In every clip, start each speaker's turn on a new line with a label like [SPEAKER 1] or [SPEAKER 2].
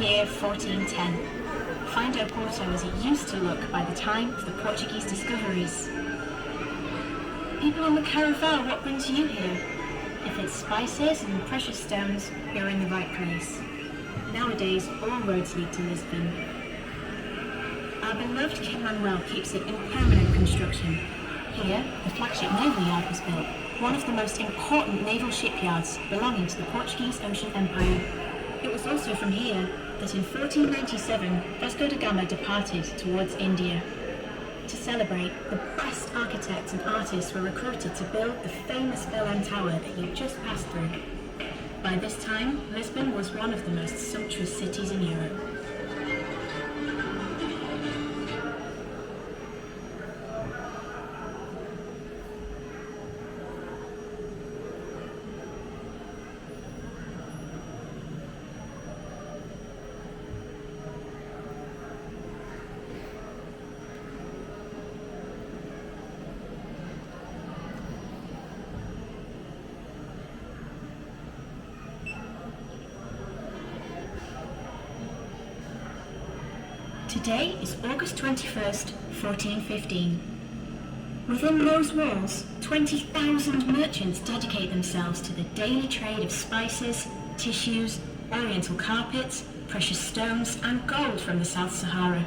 [SPEAKER 1] year 1410. Find Porto as it used to look by the time of the Portuguese discoveries. People on the caravel, what brings you here? If it's spices and precious stones, you're in the right place. Nowadays, all roads lead to Lisbon. Our beloved King Manuel keeps it in permanent construction. Here, the flagship naval yard was built, one of the most important naval shipyards belonging to the Portuguese Ocean Empire. It was also from here that in 1497 Vasco da Gama departed towards India. To celebrate, the best architects and artists were recruited to build the famous Bell Tower that you just passed through. By this time, Lisbon was one of the most sumptuous cities in Europe. Today is August 21st, 1415. Within those walls, 20,000 merchants dedicate themselves to the daily trade of spices, tissues, oriental carpets, precious stones, and gold from the South Sahara.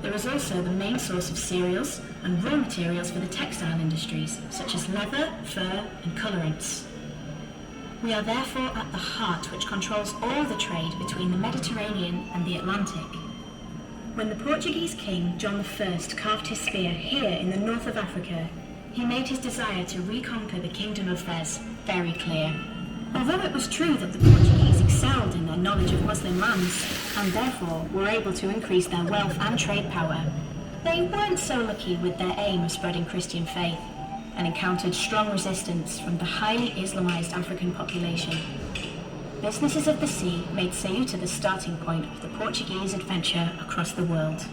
[SPEAKER 1] There is also the main source of cereals and raw materials for the textile industries, such as leather, fur, and colorants. We are therefore at the heart which controls all the trade between the Mediterranean and the Atlantic. When the Portuguese king John I carved his spear here in the north of Africa, he made his desire to reconquer the kingdom of Fez very clear. Although it was true that the Portuguese excelled in their knowledge of Muslim lands, and therefore were able to increase their wealth and trade power, they weren't so lucky with their aim of spreading Christian faith, and encountered strong resistance from the highly Islamized African population. Businesses of the sea made Ceuta the starting point of the Portuguese adventure across the world.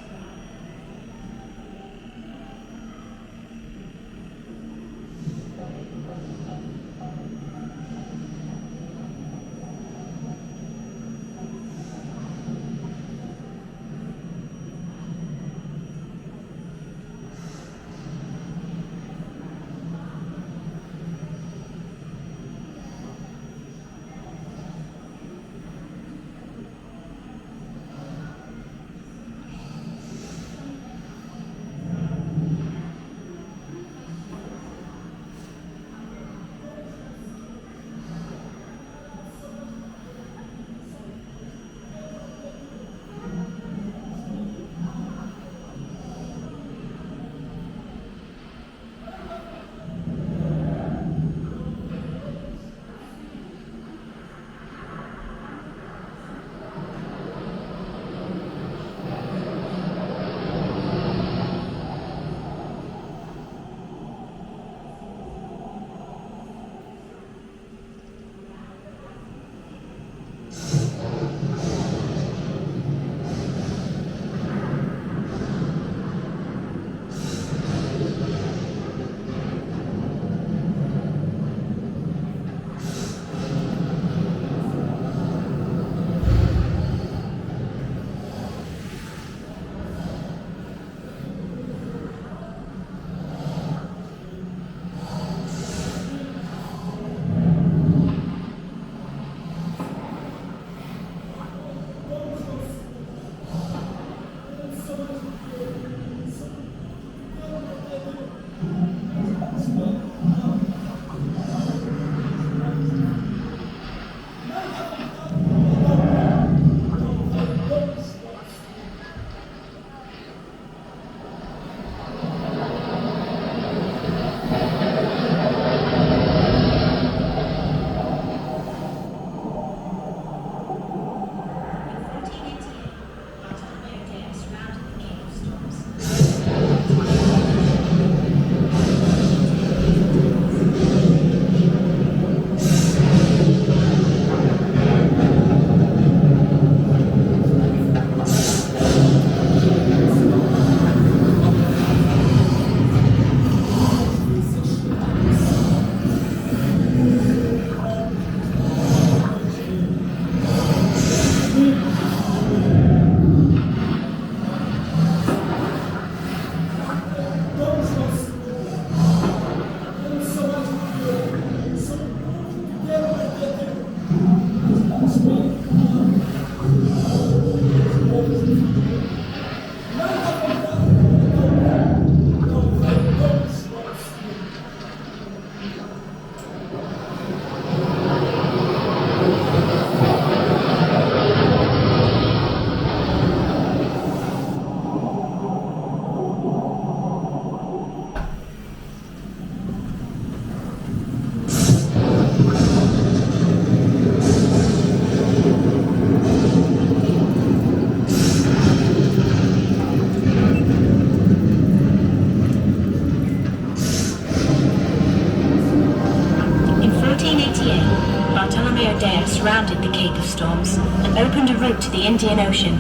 [SPEAKER 1] surrounded the Cape of Storms and opened a route to the Indian Ocean.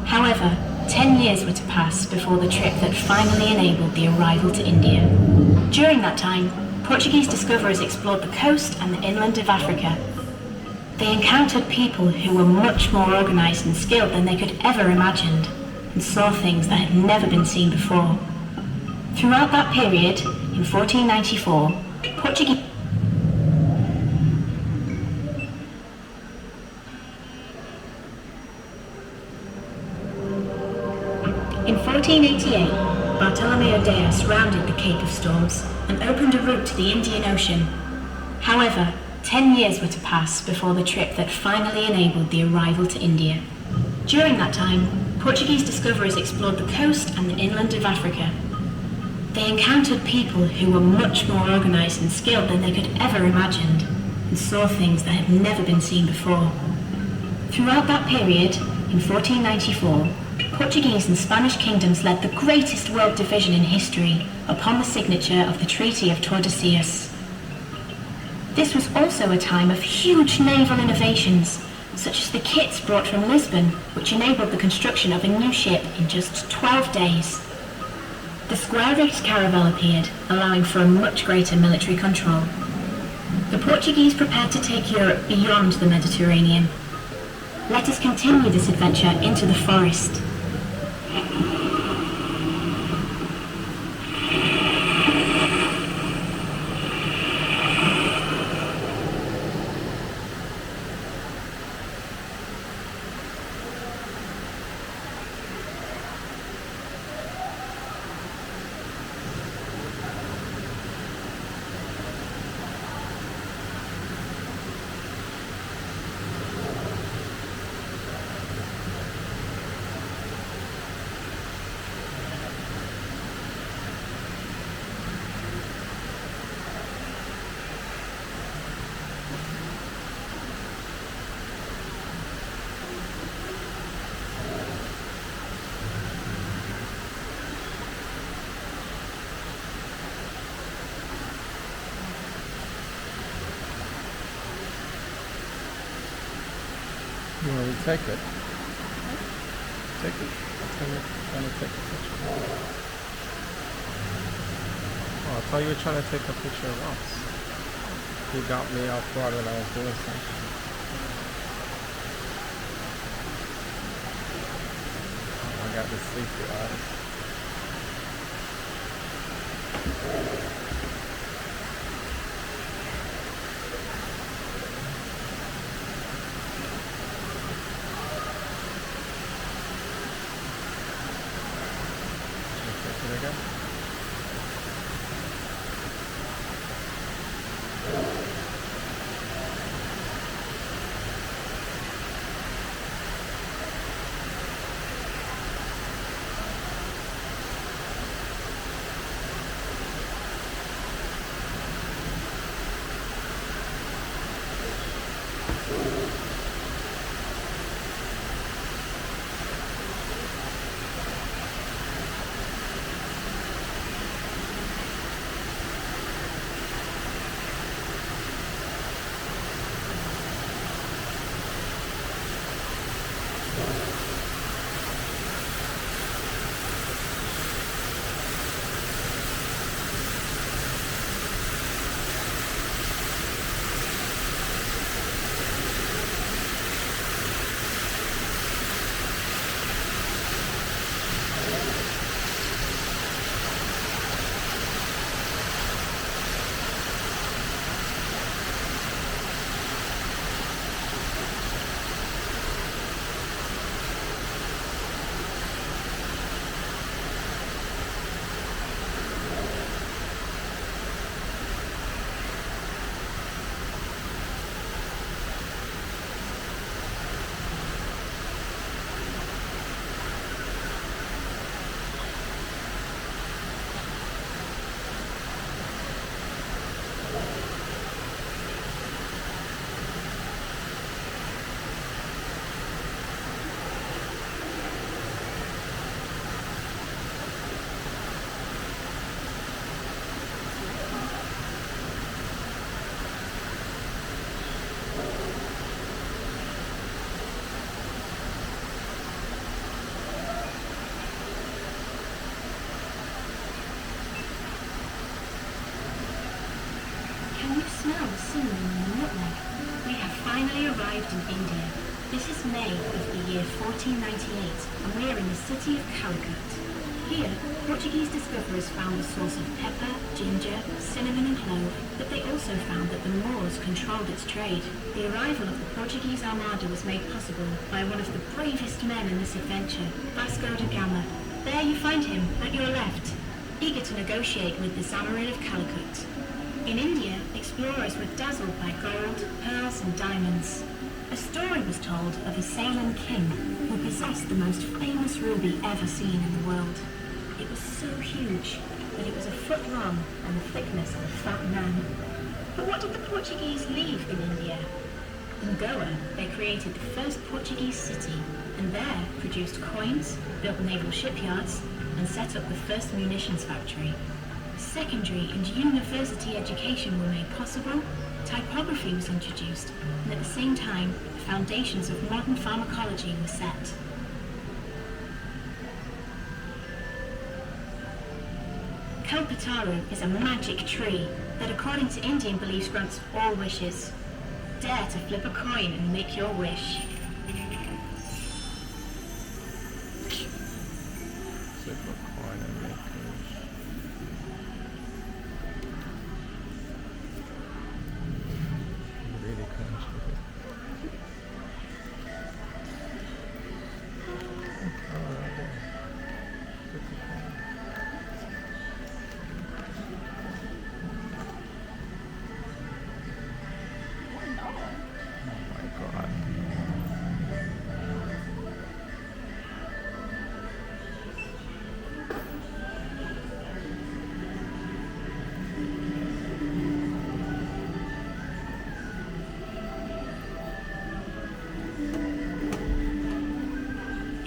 [SPEAKER 1] However, 10 years were to pass before the trip that finally enabled the arrival to India. During that time, Portuguese discoverers explored the coast and the inland of Africa. They encountered people who were much more organized and skilled than they could ever imagined, and saw things that had never been seen before. Throughout that period, in 1494, Portuguese In 1488, Bartolomeo Dias rounded the Cape of Storms and opened a route to the Indian Ocean. However, 10 years were to pass before the trip that finally enabled the arrival to India. During that time, Portuguese discoverers explored the coast and the inland of Africa. They encountered people who were much more organized and skilled than they could ever imagined, and saw things that had never been seen before. Throughout that period, in 1494, Portuguese and Spanish kingdoms led the greatest world division in history upon the signature of the Treaty of Tordesillas. This was also a time of huge naval innovations, such as the kits brought from Lisbon, which enabled the construction of a new ship in just 12 days. The square-rigged caravel appeared, allowing for a much greater military control. The Portuguese prepared to take Europe beyond the Mediterranean. Let us continue this adventure into the forest.
[SPEAKER 2] You want to take it? Take it. I'm trying to take a picture. Oh, I thought you were trying to take a picture of us. You got me off guard when I was doing something. I got the sleepy eyes.
[SPEAKER 1] Can you smell the cinnamon and the nutmeg? We have finally arrived in India. This is May of the year 1498, and we are in the city of Calicut. Here, Portuguese discoverers found the source of pepper, ginger, cinnamon and clove, but they also found that the Moors controlled its trade. The arrival of the Portuguese Armada was made possible by one of the bravest men in this adventure, Vasco da Gama. There you find him, at your left, eager to negotiate with the Zamarin of Calicut. In India, explorers were dazzled by gold, pearls and diamonds. A story was told of a Ceylon king who possessed the most famous ruby ever seen in the world. It was so huge that it was a foot long and the thickness of a fat man. But what did the Portuguese leave in India? In Goa, they created the first Portuguese city, and there produced coins, built naval shipyards, and set up the first munitions factory. Secondary and university education were made possible, typography was introduced, and at the same time, the foundations of modern pharmacology were set. Kalpataru is a magic tree that, according to Indian beliefs, grants all wishes. Dare to flip a coin and make your wish.
[SPEAKER 2] Flip a coin and make a wish. Really concentrate.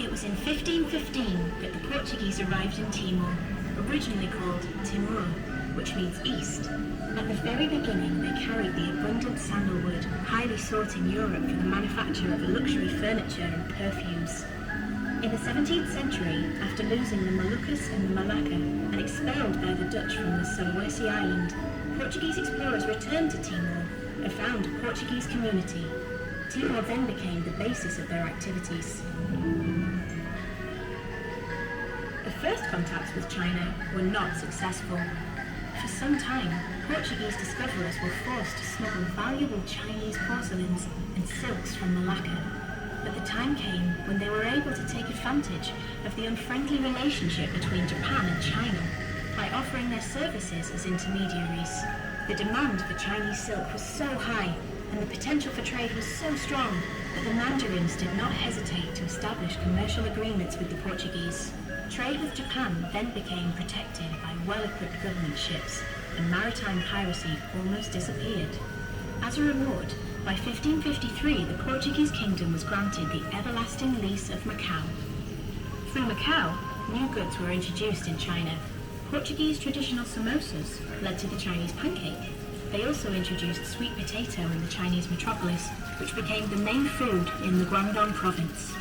[SPEAKER 1] It was in 1515 that the Portuguese arrived in Timor, originally called Timor, which means east. At the very beginning, they carried the abundant sandalwood, highly sought in Europe for the manufacture of luxury furniture and perfumes. In the 17th century, after losing the Moluccas and the Malacca and expelled by the Dutch from the Sulawesi island, Portuguese explorers returned to Timor and found a Portuguese community. Timor then became the basis of their activities. The first contacts with China were not successful. For some time, Portuguese discoverers were forced to smuggle valuable Chinese porcelains and silks from Malacca. But the time came when they were able to take advantage of the unfriendly relationship between Japan and China by offering their services as intermediaries. The demand for Chinese silk was so high and the potential for trade was so strong that the mandarins did not hesitate to establish commercial agreements with the Portuguese. Trade with Japan then became protected by well-equipped government ships, and maritime piracy almost disappeared. As a reward, by 1553 the Portuguese kingdom was granted the everlasting lease of Macau. Through Macau, new goods were introduced in China. Portuguese traditional samosas led to the Chinese pancake. They also introduced sweet potato in the Chinese metropolis, which became the main food in the Guangdong province.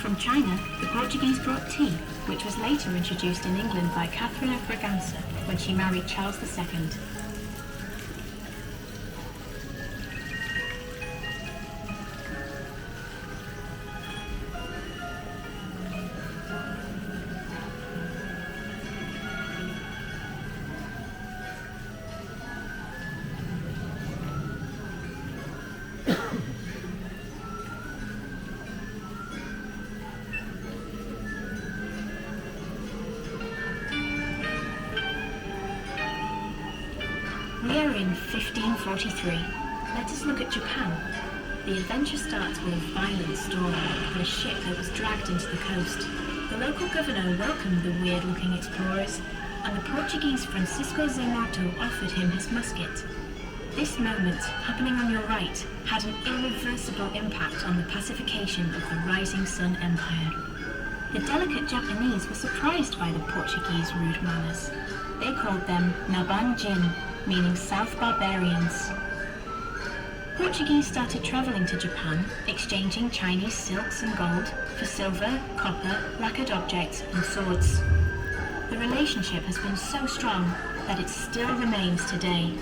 [SPEAKER 1] From China, the Portuguese brought tea, which was later introduced in England by Catherine of Braganza when she married Charles II. We are in 1543. Let us look at Japan. The adventure starts with a violent storm and a ship that was dragged into the coast. The local governor welcomed the weird-looking explorers, and the Portuguese Francisco Zenato offered him his musket. This moment, happening on your right, had an irreversible impact on the pacification of the rising Sun Empire. The delicate Japanese were surprised by the Portuguese rude manners. They called them Nabanjin, meaning South Barbarians. Portuguese started travelling to Japan, exchanging Chinese silks and gold for silver, copper, lacquered objects and swords. The relationship has been so strong that it still remains today.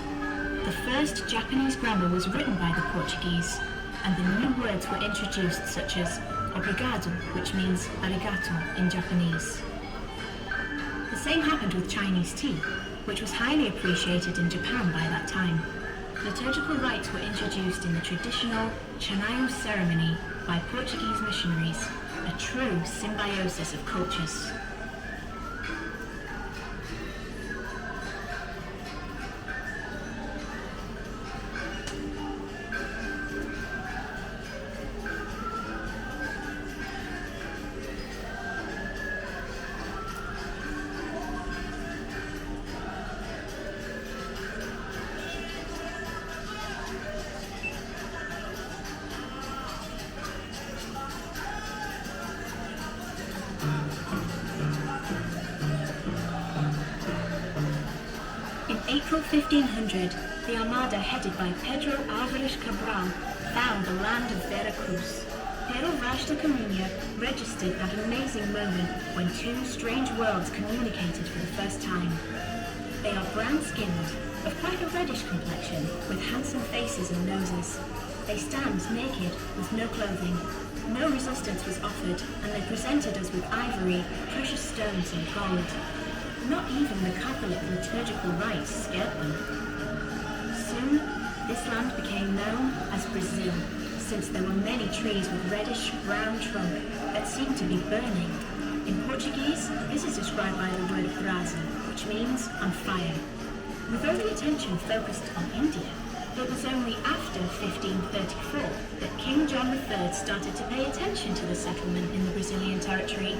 [SPEAKER 1] The first Japanese grammar was written by the Portuguese, and the new words were introduced such as obrigado, which means arigato in Japanese. The same happened with Chinese tea, which was highly appreciated in Japan by that time. Liturgical rites were introduced in the traditional Chanayu ceremony by Portuguese missionaries, a true symbiosis of cultures. In April 1500, the Armada headed by Pedro Álvares Cabral found the land of Veracruz. Pero Vaz da Coruña registered that amazing moment when two strange worlds communicated for the first time. They are brown-skinned, of quite a reddish complexion, with handsome faces and noses. They stand naked, with no clothing. No resistance was offered, and they presented us with ivory, precious stones and gold. Not even the Catholic liturgical rites scared them. Soon, this land became known as Brazil, since there were many trees with reddish-brown trunk that seemed to be burning. In Portuguese, this is described by the word brasa, which means on fire. With all the attention focused on India, it was only after 1534 that King John III started to pay attention to the settlement in the Brazilian territory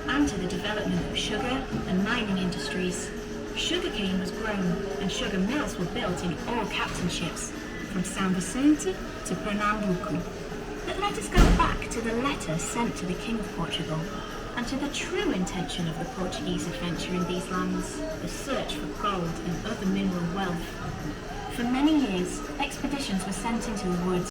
[SPEAKER 1] and to the development of sugar and mining industries. Sugarcane was grown and sugar mills were built in all captainships, from São Vicente to Pernambuco. But let us go back to the letter sent to the King of Portugal, and to the true intention of the Portuguese adventure in these lands, the search for gold and other mineral wealth. For many years, expeditions were sent into the woods